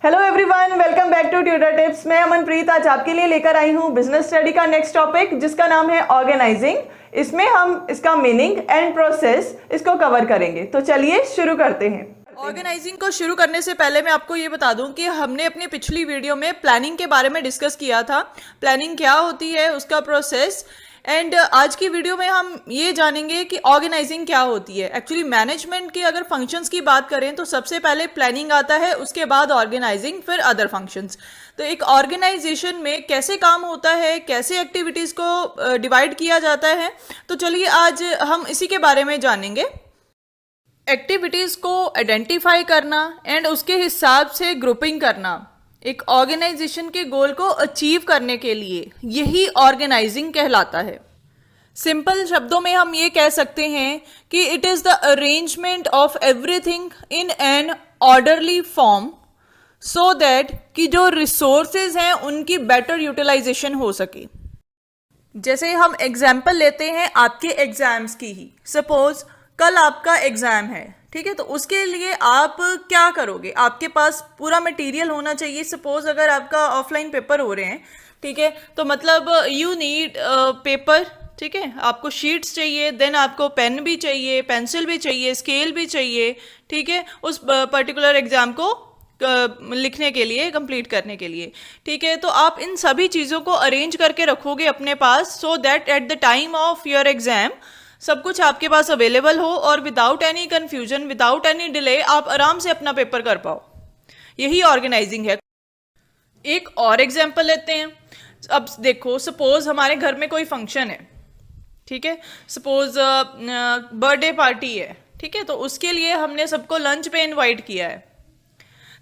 Hello everyone, welcome back to tutor tips. मैं अमनप्रीत आज आपके लिए लेकर आई हूँ बिजनेस स्टडी का नेक्स्ट टॉपिक, जिसका नाम है ऑर्गेनाइजिंग। इसमें हम इसका मीनिंग एंड प्रोसेस इसको कवर करेंगे। तो चलिए शुरू करते हैं। ऑर्गेनाइजिंग को शुरू करने से पहले मैं आपको ये बता दूं कि हमने अपनी पिछली वीडियो में प्लानिंग के बारे में डिस्कस किया था। प्लानिंग क्या होती है, उसका प्रोसेस। एंड आज की वीडियो में हम ये जानेंगे कि ऑर्गेनाइजिंग क्या होती है। एक्चुअली मैनेजमेंट की अगर फंक्शंस की बात करें तो सबसे पहले प्लानिंग आता है, उसके बाद ऑर्गेनाइजिंग, फिर अदर फंक्शंस। तो एक ऑर्गेनाइजेशन में कैसे काम होता है, कैसे एक्टिविटीज़ को डिवाइड किया जाता है, तो चलिए आज हम इसी के बारे में जानेंगे। एक्टिविटीज़ को आइडेंटिफाई करना एंड उसके हिसाब से ग्रुपिंग करना एक ऑर्गेनाइजेशन के गोल को अचीव करने के लिए, यही ऑर्गेनाइजिंग कहलाता है। सिंपल शब्दों में हम ये कह सकते हैं कि it is the arrangement of everything in an orderly form so that कि जो रिसोर्सेज हैं उनकी बेटर यूटिलाइजेशन हो सके। जैसे हम एग्जाम्पल लेते हैं आपके एग्जाम्स की ही। सपोज कल आपका एग्जाम है, ठीक है, तो उसके लिए आप क्या करोगे? आपके पास पूरा मटेरियल होना चाहिए। सपोज अगर आपका ऑफलाइन पेपर हो रहे हैं, ठीक है, तो मतलब यू नीड पेपर, ठीक है, आपको शीट्स चाहिए, देन आपको पेन भी चाहिए, पेंसिल भी चाहिए, स्केल भी चाहिए, ठीक है, उस पर्टिकुलर एग्जाम को लिखने के लिए, कंप्लीट करने के लिए, ठीक है। तो आप इन सभी चीज़ों को अरेंज करके रखोगे अपने पास so that at the time of your exam सब कुछ आपके पास अवेलेबल हो और without any confusion, without any delay आप आराम से अपना पेपर कर पाओ। यही ऑर्गेनाइजिंग है। एक और एग्जांपल लेते हैं। अब देखो, सपोज हमारे घर में कोई फंक्शन है, ठीक है, सपोज बर्थडे पार्टी है, ठीक है, तो उसके लिए हमने सबको लंच पे इनवाइट किया है।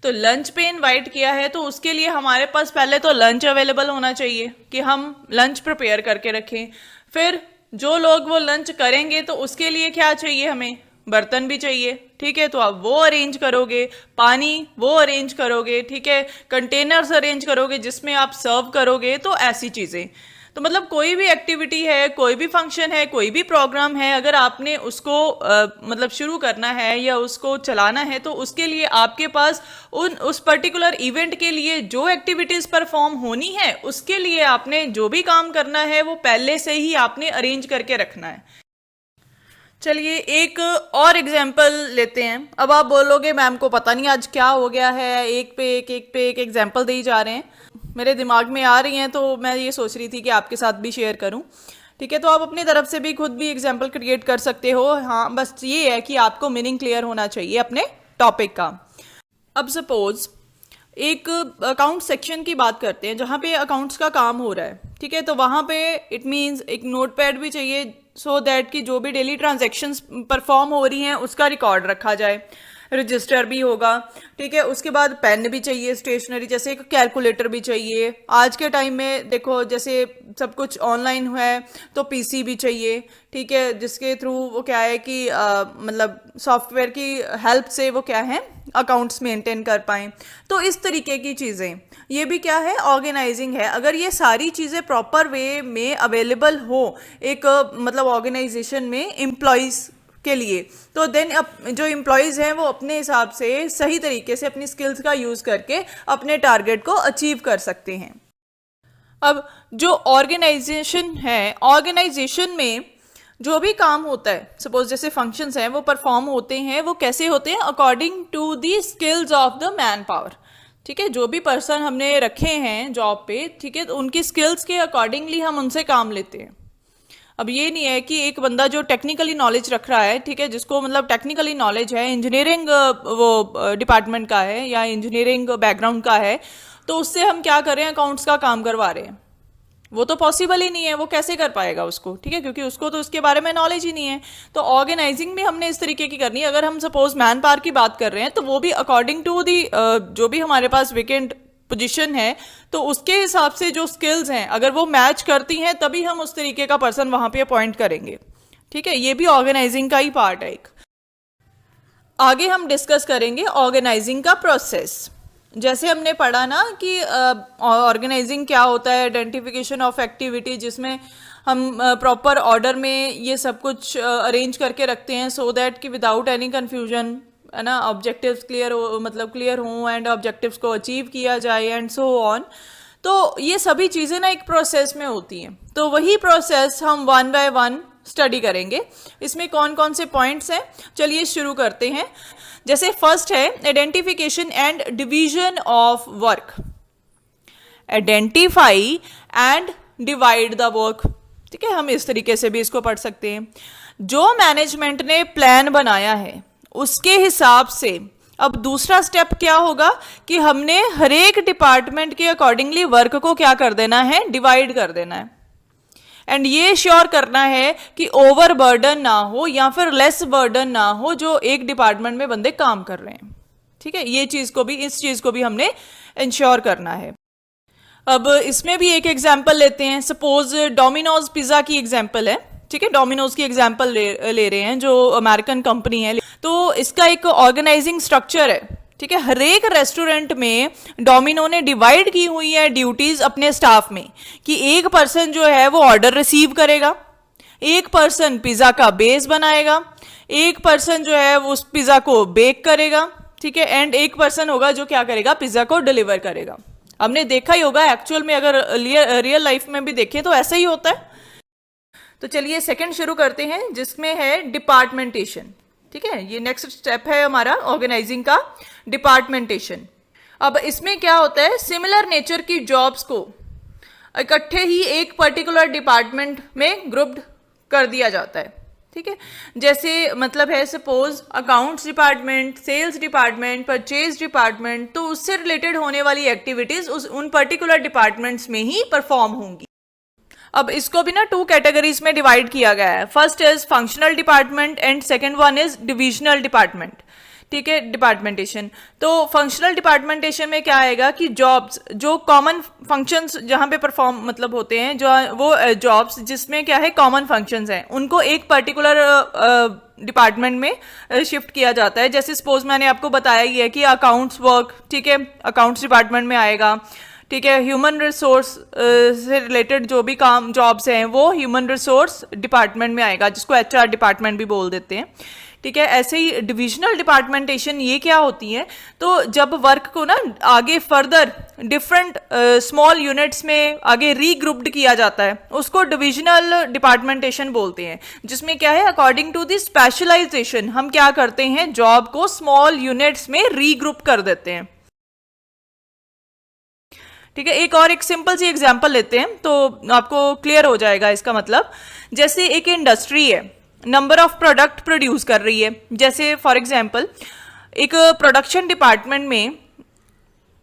तो लंच पे इनवाइट किया है तो उसके लिए हमारे पास पहले तो लंच अवेलेबल होना चाहिए कि हम लंच प्रिपेयर करके रखें। फिर जो लोग वो लंच करेंगे तो उसके लिए क्या चाहिए, हमें बर्तन भी चाहिए, ठीक है, तो आप वो अरेंज करोगे, पानी वो अरेंज करोगे, ठीक है, कंटेनर्स अरेंज करोगे जिसमें आप सर्व करोगे। तो ऐसी चीज़ें, तो मतलब कोई भी एक्टिविटी है, कोई भी फंक्शन है, कोई भी प्रोग्राम है, अगर आपने उसको मतलब शुरू करना है या उसको चलाना है तो उसके लिए आपके पास उस पर्टिकुलर इवेंट के लिए जो एक्टिविटीज़ परफॉर्म होनी है उसके लिए आपने जो भी काम करना है वो पहले से ही आपने अरेंज करके रखना है। चलिए एक और एग्जाम्पल लेते हैं। अब आप बोलोगे मैम को पता नहीं आज क्या हो गया है, एक पे एक एग्जाम्पल दे ही जा रहे हैं। मेरे दिमाग में आ रही हैं तो मैं ये सोच रही थी कि आपके साथ भी शेयर करूं, ठीक है। तो आप अपनी तरफ से भी खुद भी एग्जाम्पल क्रिएट कर सकते हो। हाँ, बस ये है कि आपको मीनिंग क्लियर होना चाहिए अपने टॉपिक का। अब सपोज एक अकाउंट सेक्शन की बात करते हैं जहाँ पे अकाउंट्स का काम हो रहा है, ठीक है, तो वहाँ पे इट मीन्स एक नोटपैड भी चाहिए सो दैट कि जो भी डेली ट्रांजैक्शंस परफॉर्म हो रही हैं उसका रिकॉर्ड रखा जाए। रजिस्टर भी होगा, ठीक है, उसके बाद पेन भी चाहिए, स्टेशनरी जैसे एक कैलकुलेटर भी चाहिए। आज के टाइम में देखो जैसे सब कुछ ऑनलाइन है तो पीसी भी चाहिए, ठीक है, जिसके थ्रू वो क्या है कि मतलब सॉफ्टवेयर की हेल्प से वो क्या है अकाउंट्स मेंटेन कर पाएँ। तो इस तरीके की चीज़ें, ये भी क्या है, ऑर्गेनाइजिंग है। अगर ये सारी चीज़ें प्रॉपर वे में अवेलेबल हो एक मतलब ऑर्गेनाइजेशन में एम्प्लॉयज़ के लिए, तो देन जो एम्प्लॉयज़ हैं वो अपने हिसाब से सही तरीके से अपनी स्किल्स का यूज़ करके अपने टारगेट को अचीव कर सकते हैं। अब जो ऑर्गेनाइजेशन है, ऑर्गेनाइजेशन में जो भी काम होता है, सपोज जैसे फंक्शंस हैं वो परफॉर्म होते हैं, वो कैसे होते हैं, according to the skills of the man power, ठीक है। जो भी पर्सन हमने रखे हैं जॉब पे, ठीक है, तो उनकी स्किल्स के अकॉर्डिंगली हम उनसे काम लेते हैं। अब ये नहीं है कि एक बंदा जो टेक्निकली नॉलेज रख रहा है, ठीक है, जिसको मतलब टेक्निकली नॉलेज है, इंजीनियरिंग वो डिपार्टमेंट का है या इंजीनियरिंग बैकग्राउंड का है, तो उससे हम क्या कर रहे हैं, अकाउंट्स का काम करवा रहे हैं। वो तो पॉसिबल ही नहीं है, वो कैसे कर पाएगा उसको, ठीक है, क्योंकि उसको तो उसके बारे में नॉलेज ही नहीं है। तो ऑर्गेनाइजिंग भी हमने इस तरीके की करनी है। अगर हम सपोज मैन पावर की बात कर रहे हैं तो वो भी अकॉर्डिंग टू दी जो भी हमारे पास वेकेंट पोजीशन है तो उसके हिसाब से जो स्किल्स हैं अगर वो मैच करती हैं तभी हम उस तरीके का पर्सन वहां पे अपॉइंट करेंगे, ठीक है। ये भी ऑर्गेनाइजिंग का ही पार्ट है एक। आगे हम डिस्कस करेंगे ऑर्गेनाइजिंग का प्रोसेस। जैसे हमने पढ़ा ना कि ऑर्गेनाइजिंग क्या होता है, आइडेंटिफिकेशन ऑफ एक्टिविटी, जिसमें हम प्रॉपर ऑर्डर में ये सब कुछ अरेंज करके रखते हैं सो दैट कि विदाउट एनी कन्फ्यूजन है ना, ऑब्जेक्टिव्स क्लियर हो, मतलब क्लियर हों एंड ऑब्जेक्टिव्स को अचीव किया जाए एंड सो ऑन। तो ये सभी चीज़ें ना एक प्रोसेस में होती हैं, तो वही प्रोसेस हम वन बाय वन स्टडी करेंगे। इसमें कौन कौन से पॉइंट्स हैं, चलिए शुरू करते हैं। जैसे फर्स्ट है identification and division of work. Identify and divide the work, ठीक है, हम इस तरीके से भी इसको पढ़ सकते हैं। जो मैनेजमेंट ने प्लान बनाया है उसके हिसाब से अब दूसरा स्टेप क्या होगा कि हमने हर एक डिपार्टमेंट के अकॉर्डिंगली वर्क को क्या कर देना है, डिवाइड कर देना है। एंड ये श्योर करना है कि ओवर बर्डन ना हो या फिर लेस बर्डन ना हो जो एक डिपार्टमेंट में बंदे काम कर रहे हैं, ठीक है, ये चीज को भी, इस चीज को भी हमने इंश्योर करना है। अब इसमें भी एक एग्जाम्पल लेते हैं। सपोज डोमिनोज पिज्जा की एग्जाम्पल है, ठीक है, डोमिनोज की एग्जाम्पल ले रहे हैं जो अमेरिकन कंपनी है। तो इसका एक ऑर्गेनाइजिंग स्ट्रक्चर है, ठीक है। हर एक रेस्टोरेंट में डोमिनो ने डिवाइड की हुई है ड्यूटीज अपने स्टाफ में कि एक पर्सन जो है वो ऑर्डर रिसीव करेगा, एक पर्सन पिज्जा का बेस बनाएगा, एक पर्सन जो है वो उस पिज्जा को बेक करेगा, ठीक है, एंड एक पर्सन होगा जो क्या करेगा, पिज्जा को डिलीवर करेगा। हमने देखा ही होगा एक्चुअल में, अगर रियल लाइफ में भी देखें तो ऐसा ही होता है। तो चलिए सेकंड शुरू करते हैं जिसमें है डिपार्टमेंटेशन, ठीक है। ये नेक्स्ट स्टेप है हमारा ऑर्गेनाइजिंग का, डिपार्टमेंटेशन। अब इसमें क्या होता है, सिमिलर नेचर की जॉब्स को इकट्ठे ही एक पर्टिकुलर डिपार्टमेंट में ग्रुप्ड कर दिया जाता है, ठीक है। जैसे मतलब है suppose accounts department, sales department, purchase department, तो उससे रिलेटेड होने वाली एक्टिविटीज उन पर्टिकुलर डिपार्टमेंट्स में ही परफॉर्म होंगी। अब इसको भी ना 2 कैटेगरीज में डिवाइड किया गया है। First is functional department and second one is divisional department, ठीक है, डिपार्टमेंटेशन। तो फंक्शनल डिपार्टमेंटेशन में क्या आएगा कि जॉब्स जो कॉमन फंक्शंस जहां पे परफॉर्म मतलब होते हैं, जो वो जॉब्स जिसमें क्या है कॉमन फंक्शंस हैं, उनको एक पर्टिकुलर डिपार्टमेंट में शिफ्ट किया जाता है। जैसे सपोज मैंने आपको बताया ही है कि अकाउंट्स वर्क, ठीक है, अकाउंट्स डिपार्टमेंट में आएगा, ठीक है। ह्यूमन रिसोर्स से रिलेटेड जो भी काम जॉब्स हैं वो ह्यूमन रिसोर्स डिपार्टमेंट में आएगा, जिसको एचआर डिपार्टमेंट भी बोल देते हैं, ठीक है। ऐसे ही डिविजनल डिपार्टमेंटेशन ये क्या होती है, तो जब वर्क को ना आगे फर्दर डिफरेंट स्मॉल यूनिट्स में आगे रीग्रुप्ड किया जाता है, उसको डिविजनल डिपार्टमेंटेशन बोलते हैं। जिसमें क्या है, अकॉर्डिंग टू द स्पेशलाइजेशन हम क्या करते हैं, जॉब को स्मॉल यूनिट्स में रीग्रुप कर देते हैं, ठीक है। एक सिंपल सी एग्जांपल लेते हैं तो आपको क्लियर हो जाएगा इसका मतलब। जैसे एक इंडस्ट्री है, नंबर ऑफ प्रोडक्ट प्रोड्यूस कर रही है। जैसे फॉर एग्जांपल एक प्रोडक्शन डिपार्टमेंट में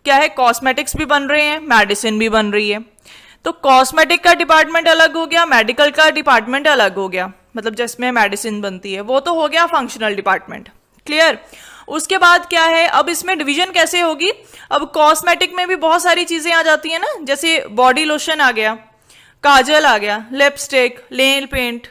क्या है, कॉस्मेटिक्स भी बन रहे हैं, मेडिसिन भी बन रही है। तो कॉस्मेटिक का डिपार्टमेंट अलग हो गया, मेडिकल का डिपार्टमेंट अलग हो गया, मतलब जिसमें मेडिसिन बनती है, वो तो हो गया फंक्शनल डिपार्टमेंट, क्लियर। उसके बाद क्या है, अब इसमें डिवीजन कैसे होगी, अब कॉस्मेटिक में भी बहुत सारी चीजें आ जाती है ना, जैसे बॉडी लोशन आ गया, काजल आ गया, लिपस्टिक, नेल पेंट।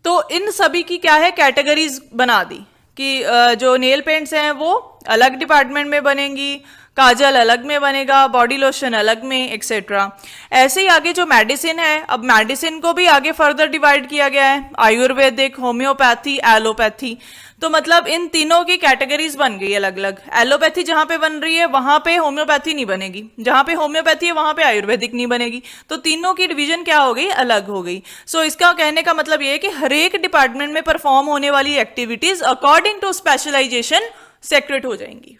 तो इन सभी की क्या है, कैटेगरीज बना दी कि जो नेल पेंट्स हैं वो अलग डिपार्टमेंट में बनेंगी, काजल अलग में बनेगा, बॉडी लोशन अलग में, एक्सेट्रा। ऐसे ही आगे जो मेडिसिन है, अब मेडिसिन को भी आगे फर्दर डिवाइड किया गया है, आयुर्वेदिक, होम्योपैथी, एलोपैथी। तो मतलब इन तीनों की कैटेगरीज बन गई अलग अलग। एलोपैथी जहां पे बन रही है वहां पे होम्योपैथी नहीं बनेगी, जहां पे होम्योपैथी है वहां पे आयुर्वेदिक नहीं बनेगी। तो तीनों की डिवीजन क्या हो गई, अलग हो गई। सो इसका कहने का मतलब ये है कि हर एक डिपार्टमेंट में परफॉर्म होने वाली एक्टिविटीज अकॉर्डिंग टू स्पेशलाइजेशन सेक्रेट हो जाएंगी,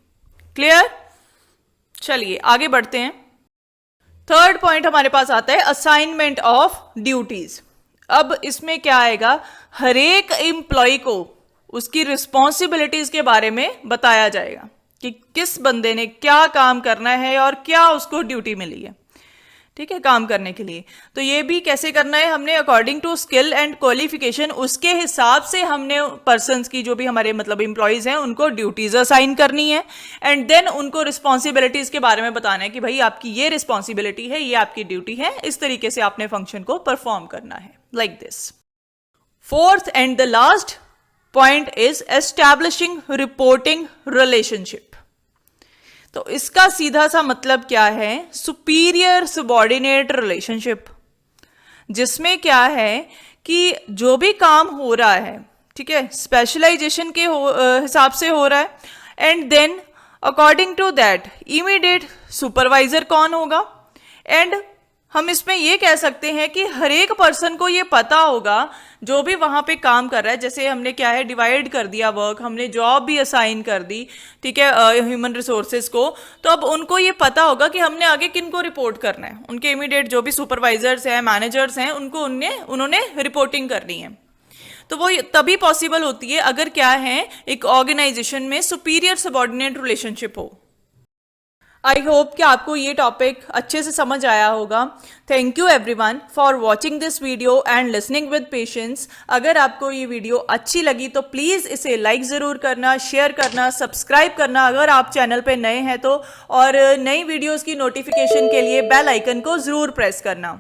क्लियर। चलिए आगे बढ़ते हैं। थर्ड पॉइंट हमारे पास आता है असाइनमेंट ऑफ ड्यूटीज। अब इसमें क्या आएगा, हर एक एम्प्लॉय को उसकी रिस्पॉन्सिबिलिटीज के बारे में बताया जाएगा कि किस बंदे ने क्या काम करना है और क्या उसको ड्यूटी मिली है, ठीक है, काम करने के लिए। तो ये भी कैसे करना है, हमने according to skill and qualification उसके हिसाब से हमने पर्सन्स की, जो भी हमारे मतलब एम्प्लॉयज हैं, उनको ड्यूटीज असाइन करनी है। एंड देन उनको रिस्पॉन्सिबिलिटीज के बारे में बताना है कि भाई आपकी ये रिस्पॉन्सिबिलिटी है, ये आपकी ड्यूटी है, इस तरीके से आपने फंक्शन को परफॉर्म करना है, like this. Fourth and the last point is establishing reporting relationship. तो इसका सीधा सा मतलब क्या है, सुपीरियर सबॉर्डिनेट रिलेशनशिप, जिसमें क्या है कि जो भी काम हो रहा है, ठीक है, स्पेशलाइजेशन के हिसाब से हो रहा है। And then according to that immediate supervisor कौन होगा, एंड हम इसमें ये कह सकते हैं कि हर एक पर्सन को ये पता होगा जो भी वहां पे काम कर रहा है। जैसे हमने क्या है, डिवाइड कर दिया वर्क, हमने जॉब भी असाइन कर दी, ठीक है, ह्यूमन रिसोर्सेज को। तो अब उनको ये पता होगा कि हमने आगे किन को रिपोर्ट करना है। उनके इमीडिएट जो भी सुपरवाइजर्स हैं, मैनेजर्स हैं, उनको उन्होंने रिपोर्टिंग करनी है। तो वो तभी पॉसिबल होती है अगर क्या है, एक ऑर्गेनाइजेशन में सुपीरियर सबऑर्डिनेट रिलेशनशिप हो। आई होप कि आपको ये टॉपिक अच्छे से समझ आया होगा। Thank you everyone for watching this video and listening with patience. अगर आपको ये वीडियो अच्छी लगी तो प्लीज़ इसे लाइक ज़रूर करना, शेयर करना, सब्सक्राइब करना अगर आप चैनल पे नए हैं तो, और नई वीडियोस की नोटिफिकेशन के लिए बेल आइकन को ज़रूर प्रेस करना।